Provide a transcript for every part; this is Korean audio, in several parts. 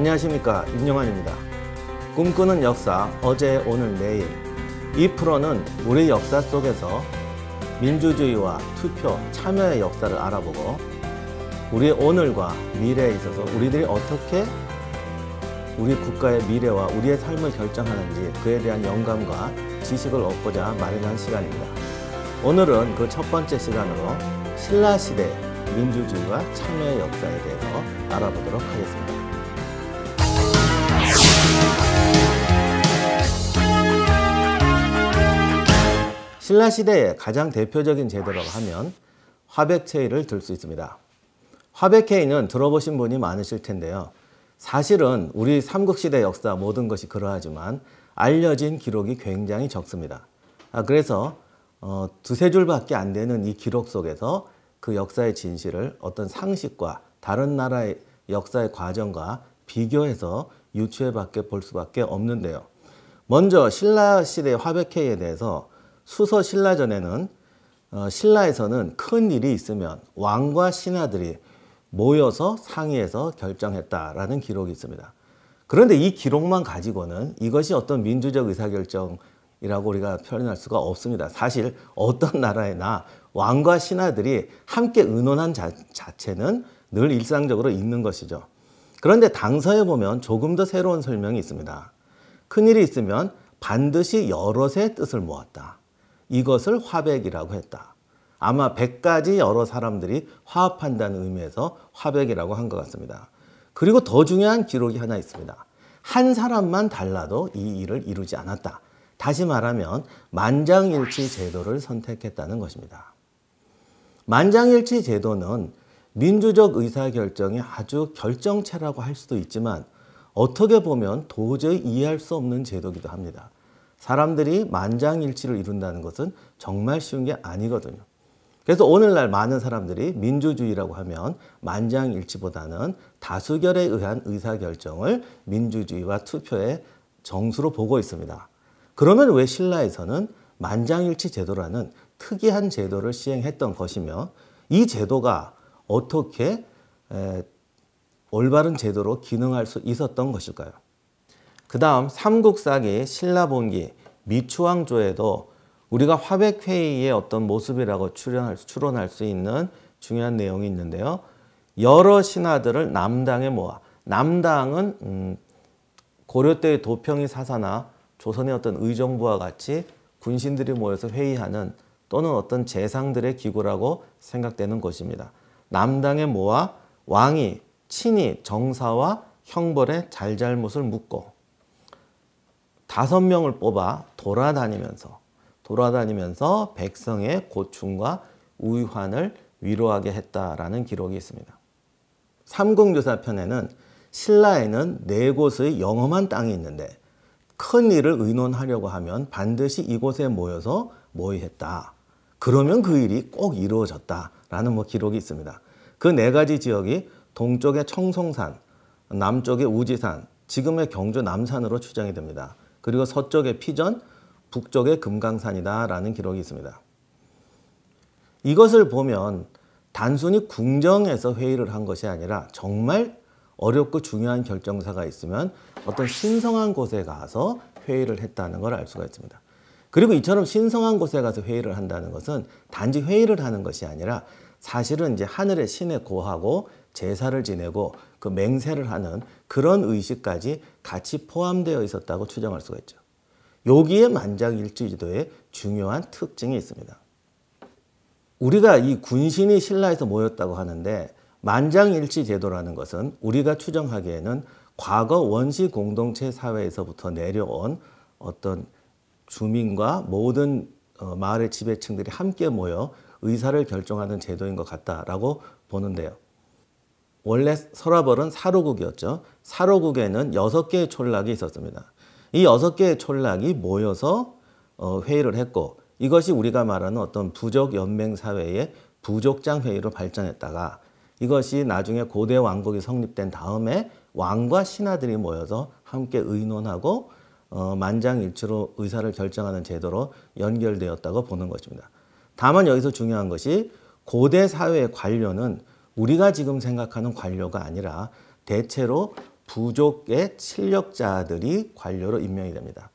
안녕하십니까, 임용환입니다. 꿈꾸는 역사, 어제, 오늘, 내일. 이 프로는 우리 역사 속에서 민주주의와 투표, 참여의 역사를 알아보고 우리의 오늘과 미래에 있어서 우리들이 어떻게 우리 국가의 미래와 우리의 삶을 결정하는지 그에 대한 영감과 지식을 얻고자 마련한 시간입니다. 오늘은 그 첫 번째 시간으로 신라시대 민주주의와 참여의 역사에 대해서 알아보도록 하겠습니다. 신라시대의 가장 대표적인 제도라고 하면 화백체의를 들 수 있습니다. 화백회의는 들어보신 분이 많으실 텐데요. 사실은 우리 삼국시대 역사 모든 것이 그러하지만 알려진 기록이 굉장히 적습니다. 그래서 두세 줄밖에 안 되는 이 기록 속에서 그 역사의 진실을 어떤 상식과 다른 나라의 역사의 과정과 비교해서 유추해 볼 수밖에 없는데요. 먼저 신라시대 화백회의에 대해서 수서 신라전에는 신라에서는 큰 일이 있으면 왕과 신하들이 모여서 상의해서 결정했다라는 기록이 있습니다. 그런데 이 기록만 가지고는 이것이 어떤 민주적 의사결정이라고 우리가 표현할 수가 없습니다. 사실 어떤 나라에나 왕과 신하들이 함께 의논한 자체는 늘 일상적으로 있는 것이죠. 그런데 당서에 보면 조금 더 새로운 설명이 있습니다. 큰일이 있으면 반드시 여럿의 뜻을 모았다. 이것을 화백이라고 했다. 아마 100가지 여러 사람들이 화합한다는 의미에서 화백이라고 한 것 같습니다. 그리고 더 중요한 기록이 하나 있습니다. 한 사람만 달라도 이 일을 이루지 않았다. 다시 말하면 만장일치 제도를 선택했다는 것입니다. 만장일치 제도는 민주적 의사결정이 아주 결정체라고 할 수도 있지만 어떻게 보면 도저히 이해할 수 없는 제도이기도 합니다. 사람들이 만장일치를 이룬다는 것은 정말 쉬운 게 아니거든요. 그래서 오늘날 많은 사람들이 민주주의라고 하면 만장일치보다는 다수결에 의한 의사결정을 민주주의와 투표의 정수로 보고 있습니다. 그러면 왜 신라에서는 만장일치 제도라는 특이한 제도를 시행했던 것이며 이 제도가 어떻게 올바른 제도로 기능할 수 있었던 것일까요? 그 다음 삼국사기 신라본기 미추왕조에도 우리가 화백회의의 어떤 모습이라고 추론할 수 있는 중요한 내용이 있는데요. 여러 신하들을 남당에 모아, 남당은 고려 때의 도평이 사사나 조선의 어떤 의정부와 같이 군신들이 모여서 회의하는 또는 어떤 재상들의 기구라고 생각되는 곳입니다. 남당에 모아 왕이 친히 정사와 형벌의 잘잘못을 묻고 5명을 뽑아 돌아다니면서 백성의 고충과 우환을 위로하게 했다라는 기록이 있습니다. 삼국유사편에는 신라에는 4곳의 영험한 땅이 있는데 큰 일을 의논하려고 하면 반드시 이곳에 모여서 모의했다. 그러면 그 일이 꼭 이루어졌다라는 기록이 있습니다. 그 4가지 지역이 동쪽의 청송산, 남쪽의 우지산, 지금의 경주 남산으로 추정이 됩니다. 그리고 서쪽의 피전, 북쪽의 금강산이다라는 기록이 있습니다. 이것을 보면 단순히 궁정에서 회의를 한 것이 아니라 정말 어렵고 중요한 결정사가 있으면 어떤 신성한 곳에 가서 회의를 했다는 걸 알 수가 있습니다. 그리고 이처럼 신성한 곳에 가서 회의를 한다는 것은 단지 회의를 하는 것이 아니라 사실은 이제 하늘의 신에 고하고 제사를 지내고 그 맹세를 하는 그런 의식까지 같이 포함되어 있었다고 추정할 수가 있죠. 여기에 만장일치제도의 중요한 특징이 있습니다. 우리가 이 군신이 신라에서 모였다고 하는데 만장일치제도라는 것은 우리가 추정하기에는 과거 원시 공동체 사회에서부터 내려온 어떤 주민과 모든 마을의 지배층들이 함께 모여 의사를 결정하는 제도인 것 같다라고 보는데요. 원래 서라벌은 사로국이었죠. 사로국에는 6개의 촌락이 있었습니다. 이 6개의 촌락이 모여서 회의를 했고 이것이 우리가 말하는 어떤 부족 연맹 사회의 부족장 회의로 발전했다가 이것이 나중에 고대 왕국이 성립된 다음에 왕과 신하들이 모여서 함께 의논하고 만장일치로 의사를 결정하는 제도로 연결되었다고 보는 것입니다. 다만 여기서 중요한 것이 고대 사회의 관료는 우리가 지금 생각하는 관료가 아니라 대체로 부족의 칠력자들이 관료로 임명이 됩니다.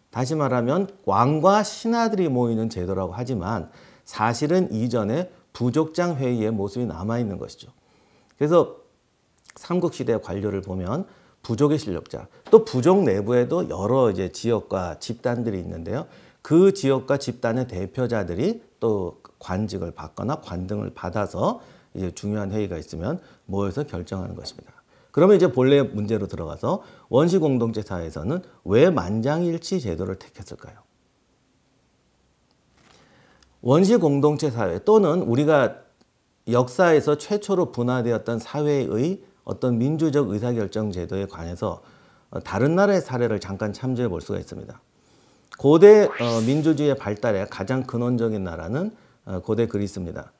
다시 말하면 왕과 신하들이 모이는 제도라고 하지만 사실은 이전에 부족장 회의의 모습이 남아있는 것이죠. 그래서 삼국시대 관료를 보면 부족의 실력자, 또 부족 내부에도 여러 이제 지역과 집단들이 있는데요. 그 지역과 집단의 대표자들이 또 관직을 받거나 관등을 받아서 이제 중요한 회의가 있으면 모여서 결정하는 것입니다. 그러면 이제 본래 문제로 들어가서 원시 공동체 사회에서는 왜 만장일치 제도를 택했을까요? 원시 공동체 사회 또는 우리가 역사에서 최초로 분화되었던 사회의 어떤 민주적 의사결정 제도에 관해서 다른 나라의 사례를 잠깐 참조해 볼 수가 있습니다. 고대 민주주의의 발달의 가장 근원적인 나라는 고대 그리스입니다.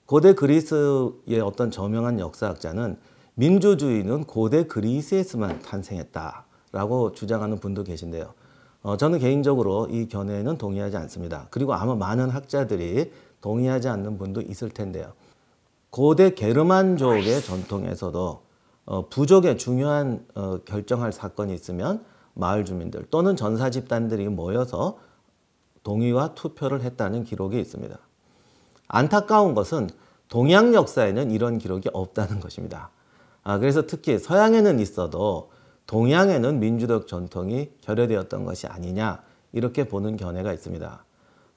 고대 그리스의 어떤 저명한 역사학자는 민주주의는 고대 그리스에서만 탄생했다라고 주장하는 분도 계신데요. 저는 개인적으로 이 견해에는 동의하지 않습니다. 그리고 아마 많은 학자들이 동의하지 않는 분도 있을 텐데요. 고대 게르만족의 전통에서도 부족의 중요한 결정할 사건이 있으면 마을 주민들 또는 전사 집단들이 모여서 동의와 투표를 했다는 기록이 있습니다. 안타까운 것은 동양 역사에는 이런 기록이 없다는 것입니다. 그래서 특히 서양에는 있어도 동양에는 민주적 전통이 결여되었던 것이 아니냐 이렇게 보는 견해가 있습니다.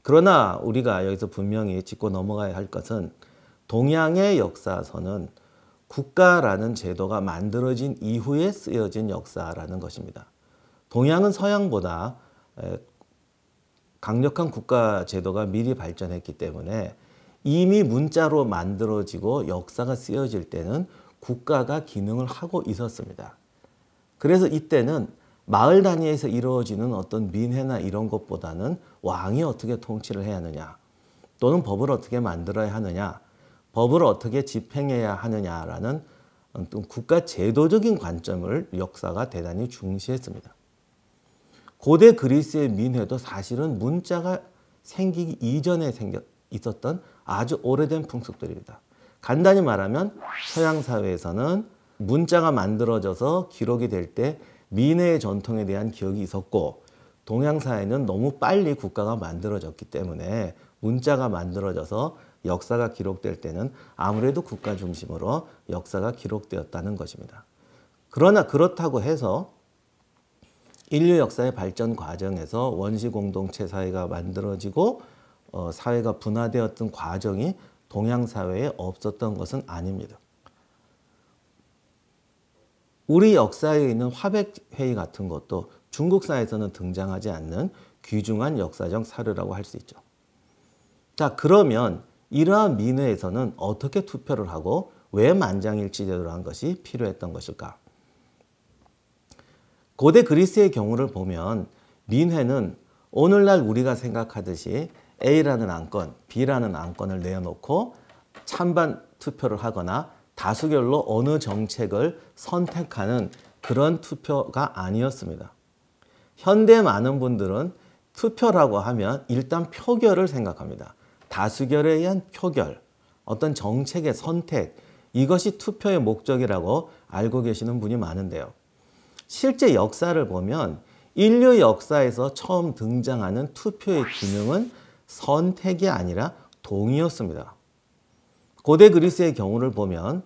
그러나 우리가 여기서 분명히 짚고 넘어가야 할 것은 동양의 역사서는 국가라는 제도가 만들어진 이후에 쓰여진 역사라는 것입니다. 동양은 서양보다 강력한 국가 제도가 미리 발전했기 때문에 이미 문자로 만들어지고 역사가 쓰여질 때는 국가가 기능을 하고 있었습니다. 그래서 이때는 마을 단위에서 이루어지는 어떤 민회나 이런 것보다는 왕이 어떻게 통치를 해야 하느냐 또는 법을 어떻게 만들어야 하느냐 법을 어떻게 집행해야 하느냐라는 국가 제도적인 관점을 역사가 대단히 중시했습니다. 고대 그리스의 민회도 사실은 문자가 생기기 이전에 있었던 아주 오래된 풍습들입니다. 간단히 말하면 서양 사회에서는 문자가 만들어져서 기록이 될 때 민회의 전통에 대한 기억이 있었고 동양 사회는 너무 빨리 국가가 만들어졌기 때문에 문자가 만들어져서 역사가 기록될 때는 아무래도 국가 중심으로 역사가 기록되었다는 것입니다. 그러나 그렇다고 해서 인류 역사의 발전 과정에서 원시 공동체 사회가 만들어지고 사회가 분화되었던 과정이 동양 사회에 없었던 것은 아닙니다. 우리 역사에 있는 화백회의 같은 것도 중국사에서는 등장하지 않는 귀중한 역사적 사료라고 할 수 있죠. 자, 그러면 이러한 민회에서는 어떻게 투표를 하고 왜 만장일치 제도를 한 것이 필요했던 것일까? 고대 그리스의 경우를 보면 민회는 오늘날 우리가 생각하듯이 A라는 안건, B라는 안건을 내어놓고 찬반 투표를 하거나 다수결로 어느 정책을 선택하는 그런 투표가 아니었습니다. 현대 많은 분들은 투표라고 하면 일단 표결을 생각합니다. 다수결에 의한 표결, 어떤 정책의 선택, 이것이 투표의 목적이라고 알고 계시는 분이 많은데요. 실제 역사를 보면 인류 역사에서 처음 등장하는 투표의 기능은 선택이 아니라 동의였습니다. 고대 그리스의 경우를 보면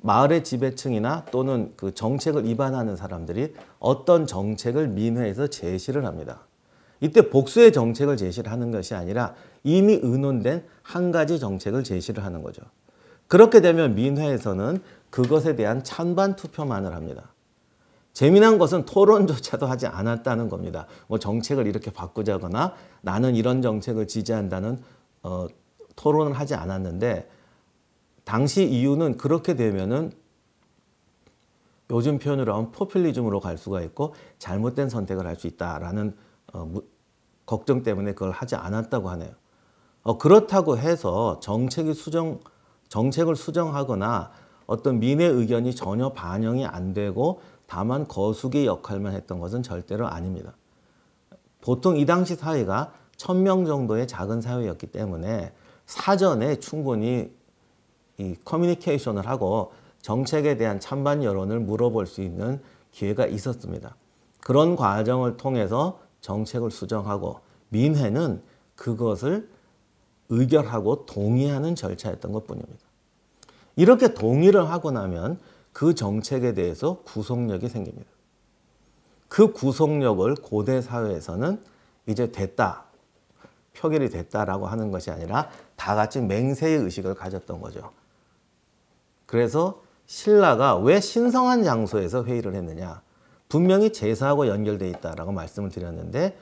마을의 지배층이나 또는 그 정책을 위반하는 사람들이 어떤 정책을 민회에서 제시를 합니다. 이때 복수의 정책을 제시를 하는 것이 아니라 이미 의논된 한 가지 정책을 제시를 하는 거죠. 그렇게 되면 민회에서는 그것에 대한 찬반 투표만을 합니다. 재미난 것은 토론조차도 하지 않았다는 겁니다. 뭐 정책을 이렇게 바꾸자거나 나는 이런 정책을 지지한다는 토론을 하지 않았는데 당시 이유는 그렇게 되면은 요즘 표현으로 하면 포퓰리즘으로 갈 수가 있고 잘못된 선택을 할 수 있다라는 걱정 때문에 그걸 하지 않았다고 하네요. 그렇다고 해서 정책을 수정하거나 어떤 민의 의견이 전혀 반영이 안 되고 다만 거수기 역할만 했던 것은 절대로 아닙니다. 보통 이 당시 사회가 1000명 정도의 작은 사회였기 때문에 사전에 충분히 이 커뮤니케이션을 하고 정책에 대한 찬반 여론을 물어볼 수 있는 기회가 있었습니다. 그런 과정을 통해서 정책을 수정하고 민회는 그것을 의결하고 동의하는 절차였던 것뿐입니다. 이렇게 동의를 하고 나면 그 정책에 대해서 구속력이 생깁니다. 그 구속력을 고대 사회에서는 이제 됐다, 표결이 됐다라고 하는 것이 아니라 다 같이 맹세의 의식을 가졌던 거죠. 그래서 신라가 왜 신성한 장소에서 회의를 했느냐? 분명히 제사하고 연결되어 있다라고 말씀을 드렸는데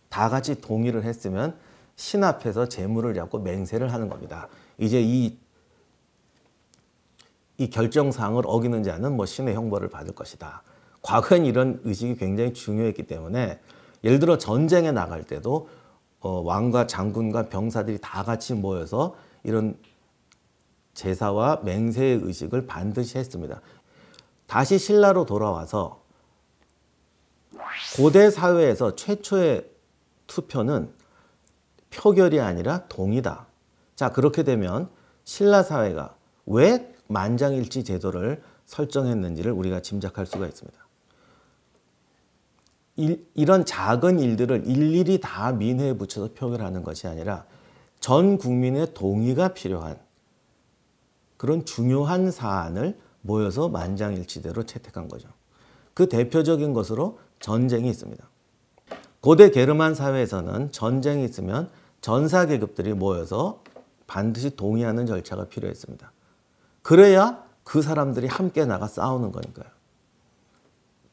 다 같이 동의를 했으면 신 앞에서 제물을 잡고 맹세를 하는 겁니다. 이제 이 결정사항을 어기는 자는 뭐 신의 형벌을 받을 것이다. 과거엔 이런 의식이 굉장히 중요했기 때문에 예를 들어 전쟁에 나갈 때도 왕과 장군과 병사들이 다 같이 모여서 이런 제사와 맹세의 의식을 반드시 했습니다. 다시 신라로 돌아와서 고대 사회에서 최초의 투표는 표결이 아니라 동의다. 자, 그렇게 되면 신라 사회가 왜 만장일치 제도를 설정했는지를 우리가 짐작할 수가 있습니다. 이런 작은 일들을 일일이 다 민회에 붙여서 표결하는 것이 아니라 전 국민의 동의가 필요한 그런 중요한 사안을 모여서 만장일치대로 채택한 거죠. 그 대표적인 것으로 전쟁이 있습니다. 고대 게르만 사회에서는 전쟁이 있으면 전사 계급들이 모여서 반드시 동의하는 절차가 필요했습니다. 그래야 그 사람들이 함께 나가 싸우는 거니까요.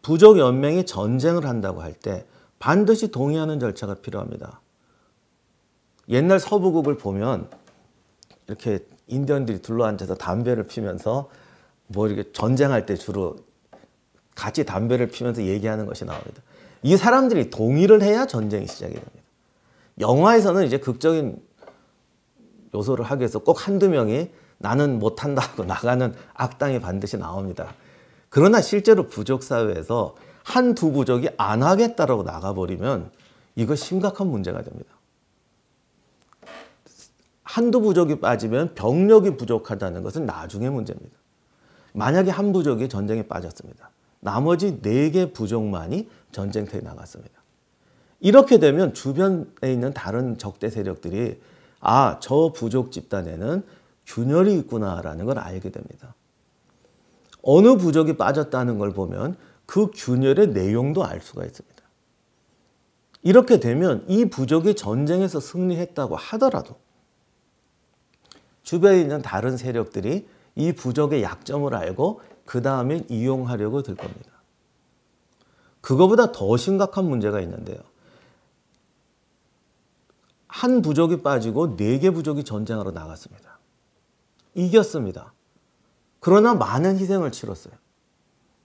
부족 연맹이 전쟁을 한다고 할 때 반드시 동의하는 절차가 필요합니다. 옛날 서부국을 보면 이렇게 인디언들이 둘러앉아서 담배를 피면서 뭐 이렇게 전쟁할 때 주로 같이 담배를 피면서 얘기하는 것이 나옵니다. 이 사람들이 동의를 해야 전쟁이 시작이 됩니다. 영화에서는 이제 극적인 요소를 하기 위해서 꼭 한두 명이 나는 못한다 하고 나가는 악당이 반드시 나옵니다. 그러나 실제로 부족 사회에서 한두 부족이 안 하겠다라고 나가버리면 이거 심각한 문제가 됩니다. 한두 부족이 빠지면 병력이 부족하다는 것은 나중의 문제입니다. 만약에 한 부족이 전쟁에 빠졌습니다. 나머지 4개 부족만이 전쟁터에 나갔습니다. 이렇게 되면 주변에 있는 다른 적대 세력들이 아, 저 부족 집단에는 균열이 있구나라는 걸 알게 됩니다. 어느 부족이 빠졌다는 걸 보면 그 균열의 내용도 알 수가 있습니다. 이렇게 되면 이 부족이 전쟁에서 승리했다고 하더라도 주변에 있는 다른 세력들이 이 부족의 약점을 알고 그 다음에 이용하려고 들 겁니다. 그거보다 더 심각한 문제가 있는데요. 한 부족이 빠지고 4개 부족이 전쟁하러 나갔습니다. 이겼습니다. 그러나 많은 희생을 치렀어요.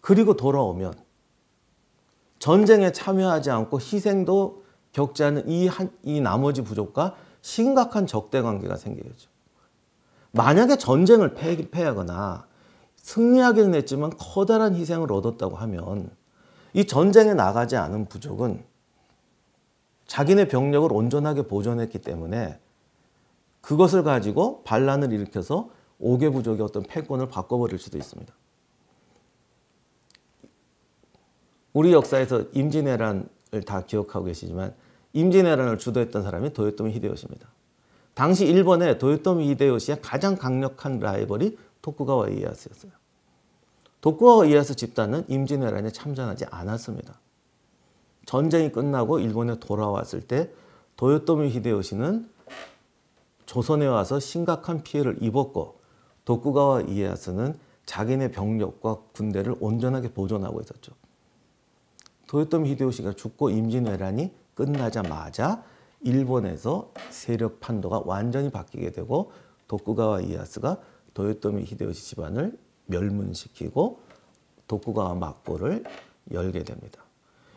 그리고 돌아오면 전쟁에 참여하지 않고 희생도 겪지 않은 이 나머지 부족과 심각한 적대 관계가 생기겠죠. 만약에 전쟁을 패하거나 승리하기는 했지만 커다란 희생을 얻었다고 하면 이 전쟁에 나가지 않은 부족은 자기네 병력을 온전하게 보존했기 때문에 그것을 가지고 반란을 일으켜서 5개 부족의 어떤 패권을 바꿔버릴 수도 있습니다. 우리 역사에서 임진왜란을 다 기억하고 계시지만 임진왜란을 주도했던 사람이 도요토미 히데요시입니다. 당시 일본의 도요토미 히데요시의 가장 강력한 라이벌이 토쿠가와 이에야스였어요. 도쿠가와 이에야스 집단은 임진왜란에 참전하지 않았습니다. 전쟁이 끝나고 일본에 돌아왔을 때 도요토미 히데요시는 조선에 와서 심각한 피해를 입었고 도쿠가와 이에야스는 자기네 병력과 군대를 온전하게 보존하고 있었죠. 도요토미 히데요시가 죽고 임진왜란이 끝나자마자 일본에서 세력 판도가 완전히 바뀌게 되고 도쿠가와 이에야스가 도요토미 히데요시 집안을 멸문시키고 도쿠가와 막고를 열게 됩니다.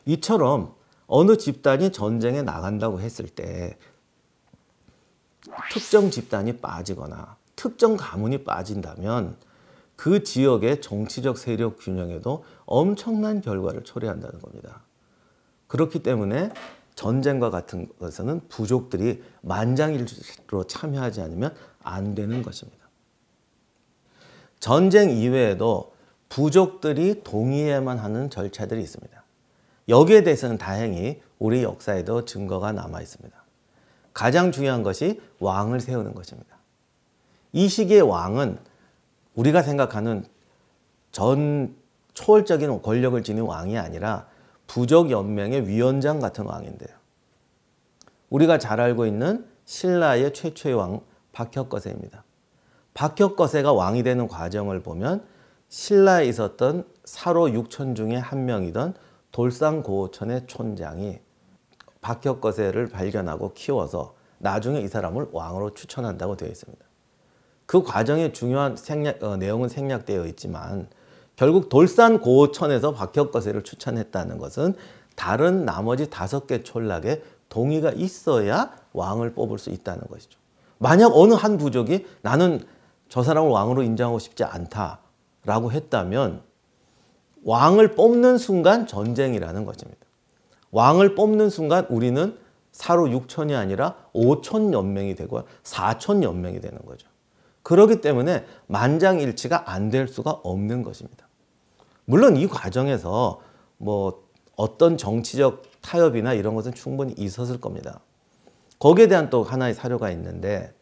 이처럼 어느 집단이 전쟁에 나간다고 했을 때 특정 집단이 빠지거나 특정 가문이 빠진다면 그 지역의 정치적 세력 균형에도 엄청난 결과를 초래한다는 겁니다. 그렇기 때문에 전쟁과 같은 것에는 부족들이 만장일치로 참여하지 않으면 안 되는 것입니다. 전쟁 이외에도 부족들이 동의해야만 하는 절차들이 있습니다. 여기에 대해서는 다행히 우리 역사에도 증거가 남아 있습니다. 가장 중요한 것이 왕을 세우는 것입니다. 이 시기의 왕은 우리가 생각하는 초월적인 권력을 지닌 왕이 아니라 부족연맹의 위원장 같은 왕인데요. 우리가 잘 알고 있는 신라의 최초의 왕 박혁거세입니다. 박혁거세가 왕이 되는 과정을 보면 신라에 있었던 사로 6천 중에 한 명이던 돌산고호천의 촌장이 박혁거세를 발견하고 키워서 나중에 이 사람을 왕으로 추천한다고 되어 있습니다. 그 과정에 중요한 내용은 생략되어 있지만 결국 돌산고호천에서 박혁거세를 추천했다는 것은 다른 나머지 5개 촌락에 동의가 있어야 왕을 뽑을 수 있다는 것이죠. 만약 어느 한 부족이 나는 저 사람을 왕으로 인정하고 싶지 않다라고 했다면 왕을 뽑는 순간 전쟁이라는 것입니다. 왕을 뽑는 순간 우리는 사로 6천이 아니라 5천 연맹이 되고 4천 연맹이 되는 거죠. 그렇기 때문에 만장일치가 안 될 수가 없는 것입니다. 물론 이 과정에서 어떤 정치적 타협이나 이런 것은 충분히 있었을 겁니다. 거기에 대한 또 하나의 사료가 있는데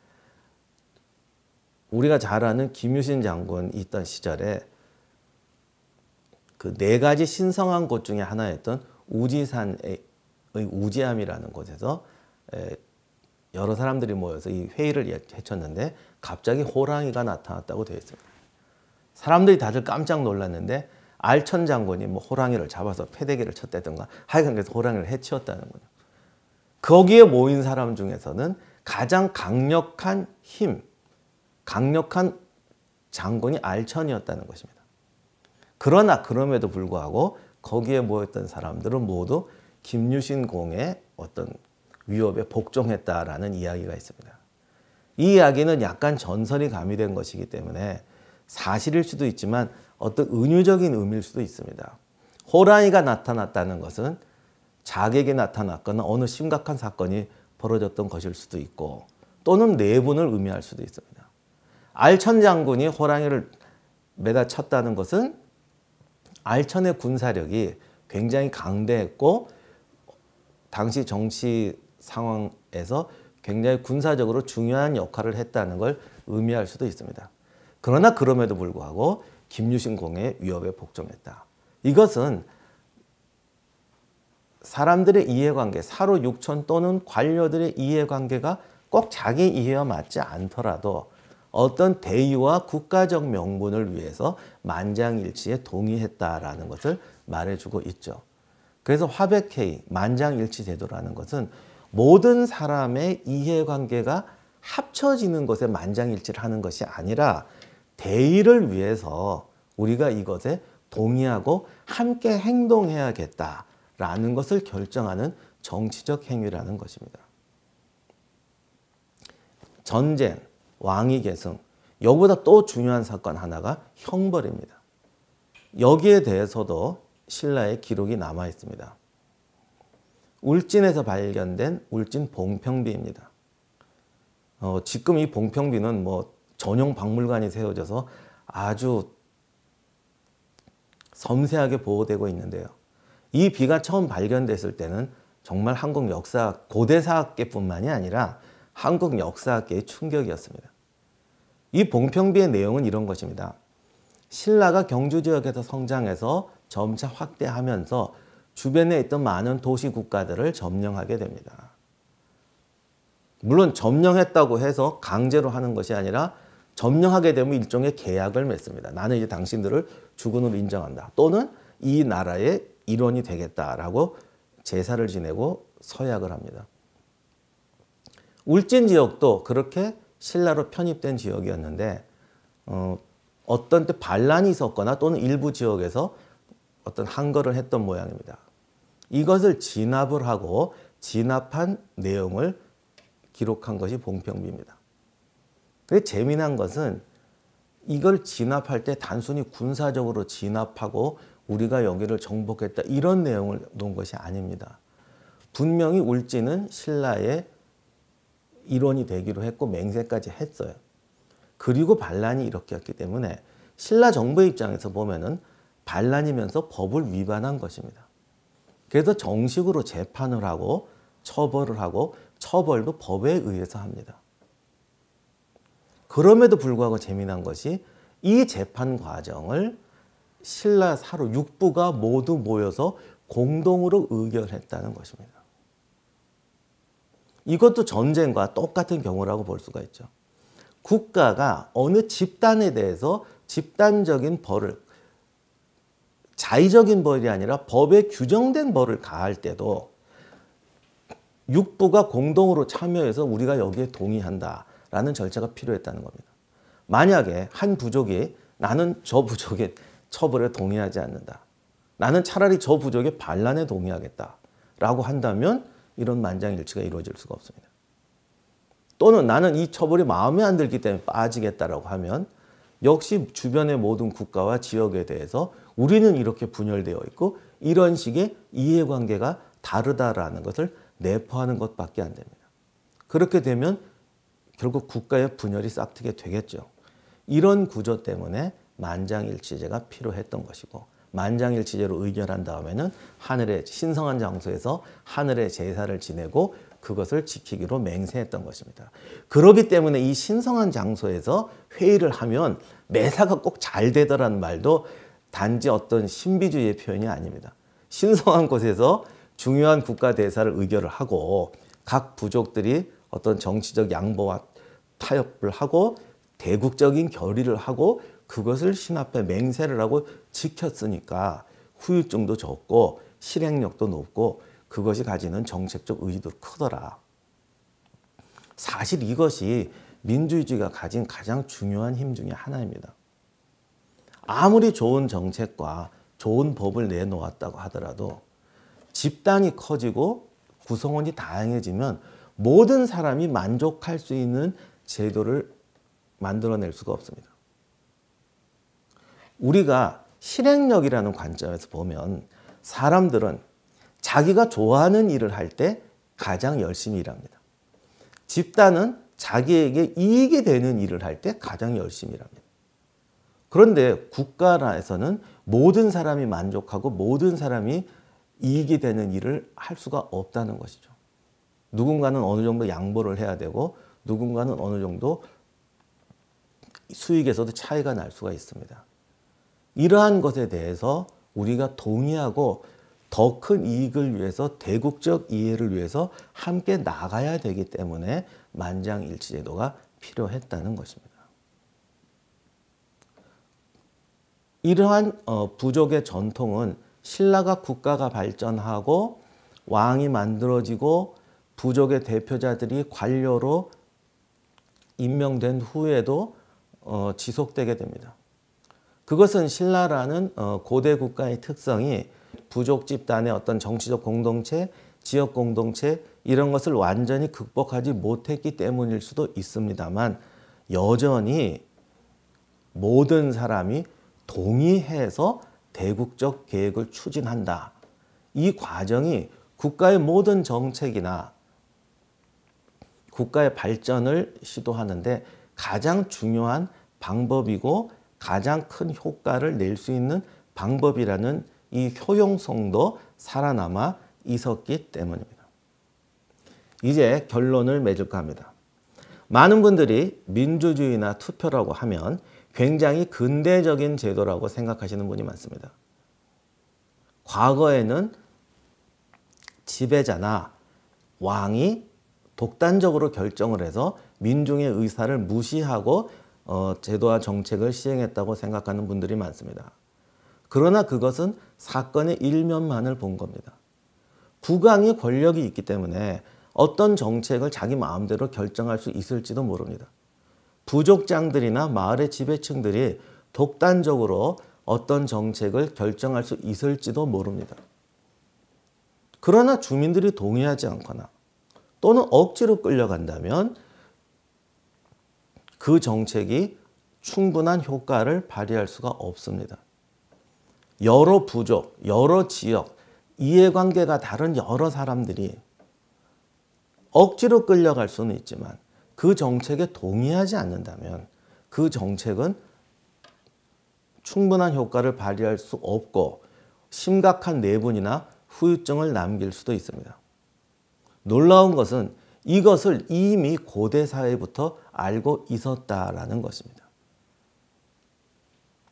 우리가 잘 아는 김유신 장군이 있던 시절에 그 4가지 신성한 곳 중에 하나였던 우지산의 우지암이라는 곳에서 여러 사람들이 모여서 이 회의를 해쳤는데 갑자기 호랑이가 나타났다고 되어 있습니다. 사람들이 다들 깜짝 놀랐는데 알천 장군이 호랑이를 잡아서 패대기를 쳤다든가 하여간 그래서 호랑이를 해치웠다는 거죠. 거기에 모인 사람 중에서는 가장 강력한 강력한 장군이 알천이었다는 것입니다. 그러나 그럼에도 불구하고 거기에 모였던 사람들은 모두 김유신 공의 어떤 위협에 복종했다라는 이야기가 있습니다. 이 이야기는 약간 전설이 가미된 것이기 때문에 사실일 수도 있지만 어떤 은유적인 의미일 수도 있습니다. 호랑이가 나타났다는 것은 자객이 나타났거나 어느 심각한 사건이 벌어졌던 것일 수도 있고 또는 내분을 의미할 수도 있습니다. 알천 장군이 호랑이를 매다 쳤다는 것은 알천의 군사력이 굉장히 강대했고 당시 정치 상황에서 굉장히 군사적으로 중요한 역할을 했다는 걸 의미할 수도 있습니다. 그러나 그럼에도 불구하고 김유신 공의 위협에 복종했다. 이것은 사람들의 이해관계, 사로 6천 또는 관료들의 이해관계가 꼭 자기 이해와 맞지 않더라도 어떤 대의와 국가적 명분을 위해서 만장일치에 동의했다라는 것을 말해주고 있죠. 그래서 화백회의, 만장일치 제도라는 것은 모든 사람의 이해관계가 합쳐지는 것에 만장일치를 하는 것이 아니라 대의를 위해서 우리가 이것에 동의하고 함께 행동해야겠다라는 것을 결정하는 정치적 행위라는 것입니다. 전쟁, 왕위 계승, 여기보다 또 중요한 사건 하나가 형벌입니다. 여기에 대해서도 신라의 기록이 남아 있습니다. 울진에서 발견된 울진 봉평비입니다. 지금 이 봉평비는 전용 박물관이 세워져서 아주 섬세하게 보호되고 있는데요. 이 비가 처음 발견됐을 때는 정말 한국 역사, 고대사학계뿐만이 아니라 한국 역사학계의 충격이었습니다. 이 봉평비의 내용은 이런 것입니다. 신라가 경주 지역에서 성장해서 점차 확대하면서 주변에 있던 많은 도시 국가들을 점령하게 됩니다. 물론 점령했다고 해서 강제로 하는 것이 아니라 점령하게 되면 일종의 계약을 맺습니다. 나는 이제 당신들을 주군으로 인정한다. 또는 이 나라의 일원이 되겠다라고 제사를 지내고 서약을 합니다. 울진 지역도 그렇게 신라로 편입된 지역이었는데 어떤 때 반란이 있었거나 또는 일부 지역에서 어떤 항거를 했던 모양입니다. 이것을 진압을 하고 진압한 내용을 기록한 것이 봉평비입니다. 근데 재미난 것은 이걸 진압할 때 단순히 군사적으로 진압하고 우리가 여기를 정복했다 이런 내용을 놓은 것이 아닙니다. 분명히 울진은 신라의 일원이 되기로 했고 맹세까지 했어요. 그리고 반란이 일으켰기 때문에 신라 정부의 입장에서 보면은 반란이면서 법을 위반한 것입니다. 그래서 정식으로 재판을 하고 처벌을 하고 처벌도 법에 의해서 합니다. 그럼에도 불구하고 재미난 것이 이 재판 과정을 신라 사로 6부가 모두 모여서 공동으로 의결했다는 것입니다. 이것도 전쟁과 똑같은 경우라고 볼 수가 있죠. 국가가 어느 집단에 대해서 집단적인 벌을, 자의적인 벌이 아니라 법에 규정된 벌을 가할 때도 6부가 공동으로 참여해서 우리가 여기에 동의한다라는 절차가 필요했다는 겁니다. 만약에 한 부족이 나는 저 부족의 처벌에 동의하지 않는다, 나는 차라리 저 부족의 반란에 동의하겠다라고 한다면 이런 만장일치가 이루어질 수가 없습니다. 또는 나는 이 처벌이 마음에 안 들기 때문에 빠지겠다라고 하면 역시 주변의 모든 국가와 지역에 대해서 우리는 이렇게 분열되어 있고 이런 식의 이해관계가 다르다라는 것을 내포하는 것밖에 안 됩니다. 그렇게 되면 결국 국가의 분열이 싹트게 되겠죠. 이런 구조 때문에 만장일치제가 필요했던 것이고, 만장일치제로 의결한 다음에는 하늘의 신성한 장소에서 하늘의 제사를 지내고 그것을 지키기로 맹세했던 것입니다. 그렇기 때문에 이 신성한 장소에서 회의를 하면 매사가 꼭 잘 되더라는 말도 단지 어떤 신비주의의 표현이 아닙니다. 신성한 곳에서 중요한 국가 대사를 의결을 하고 각 부족들이 어떤 정치적 양보와 타협을 하고 대국적인 결의를 하고 그것을 신 앞에 맹세를 하고 지켰으니까 후유증도 적고 실행력도 높고 그것이 가지는 정책적 의지도 크더라. 사실 이것이 민주주의가 가진 가장 중요한 힘 중에 하나입니다. 아무리 좋은 정책과 좋은 법을 내놓았다고 하더라도 집단이 커지고 구성원이 다양해지면 모든 사람이 만족할 수 있는 제도를 만들어낼 수가 없습니다. 우리가 실행력이라는 관점에서 보면 사람들은 자기가 좋아하는 일을 할 때 가장 열심히 일합니다. 집단은 자기에게 이익이 되는 일을 할 때 가장 열심히 일합니다. 그런데 국가에서는 모든 사람이 만족하고 모든 사람이 이익이 되는 일을 할 수가 없다는 것이죠. 누군가는 어느 정도 양보를 해야 되고 누군가는 어느 정도 수익에서도 차이가 날 수가 있습니다. 이러한 것에 대해서 우리가 동의하고 더 큰 이익을 위해서 대국적 이해를 위해서 함께 나가야 되기 때문에 만장일치제도가 필요했다는 것입니다. 이러한 부족의 전통은 신라가 국가가 발전하고 왕이 만들어지고 부족의 대표자들이 관료로 임명된 후에도 지속되게 됩니다. 그것은 신라라는 고대 국가의 특성이 부족 집단의 어떤 정치적 공동체, 지역 공동체 이런 것을 완전히 극복하지 못했기 때문일 수도 있습니다만 여전히 모든 사람이 동의해서 대국적 계획을 추진한다. 이 과정이 국가의 모든 정책이나 국가의 발전을 시도하는데 가장 중요한 방법이고 가장 큰 효과를 낼 수 있는 방법이라는 이 효용성도 살아남아 있었기 때문입니다. 이제 결론을 맺을까 합니다. 많은 분들이 민주주의나 투표라고 하면 굉장히 근대적인 제도라고 생각하시는 분이 많습니다. 과거에는 지배자나 왕이 독단적으로 결정을 해서 민중의 의사를 무시하고 제도와 정책을 시행했다고 생각하는 분들이 많습니다. 그러나 그것은 사건의 일면만을 본 겁니다. 국왕이 권력이 있기 때문에 어떤 정책을 자기 마음대로 결정할 수 있을지도 모릅니다. 부족장들이나 마을의 지배층들이 독단적으로 어떤 정책을 결정할 수 있을지도 모릅니다. 그러나 주민들이 동의하지 않거나 또는 억지로 끌려간다면 그 정책이 충분한 효과를 발휘할 수가 없습니다. 여러 부족, 여러 지역, 이해관계가 다른 여러 사람들이 억지로 끌려갈 수는 있지만 그 정책에 동의하지 않는다면 그 정책은 충분한 효과를 발휘할 수 없고 심각한 내분이나 후유증을 남길 수도 있습니다. 놀라운 것은 이것을 이미 고대 사회부터 알고 있었다라는 것입니다.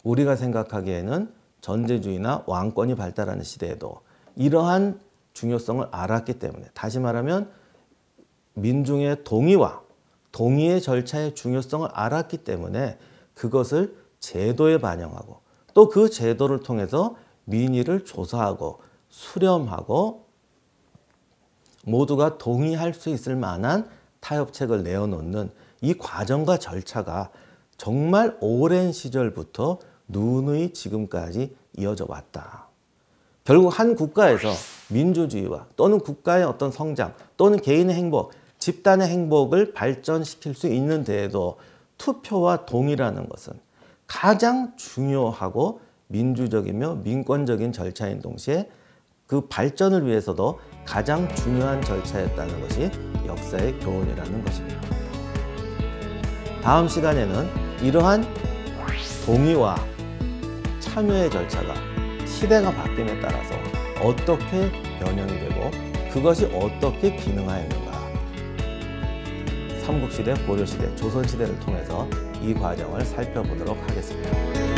우리가 생각하기에는 전제주의나 왕권이 발달하는 시대에도 이러한 중요성을 알았기 때문에, 다시 말하면 민중의 동의의 절차의 중요성을 알았기 때문에 그것을 제도에 반영하고 또 그 제도를 통해서 민의를 조사하고 수렴하고 모두가 동의할 수 있을 만한 타협책을 내어놓는 이 과정과 절차가 정말 오랜 시절부터 누누이 지금까지 이어져 왔다. 결국 한 국가에서 민주주의와 또는 국가의 어떤 성장 또는 개인의 행복, 집단의 행복을 발전시킬 수 있는 데에도 투표와 동의라는 것은 가장 중요하고 민주적이며 민권적인 절차인 동시에 그 발전을 위해서도 가장 중요한 절차였다는 것이 역사의 교훈이라는 것입니다. 다음 시간에는 이러한 동의와 참여의 절차가 시대가 바뀜에 따라서 어떻게 변형이 되고 그것이 어떻게 기능하였는가, 삼국시대, 고려시대, 조선시대를 통해서 이 과정을 살펴보도록 하겠습니다.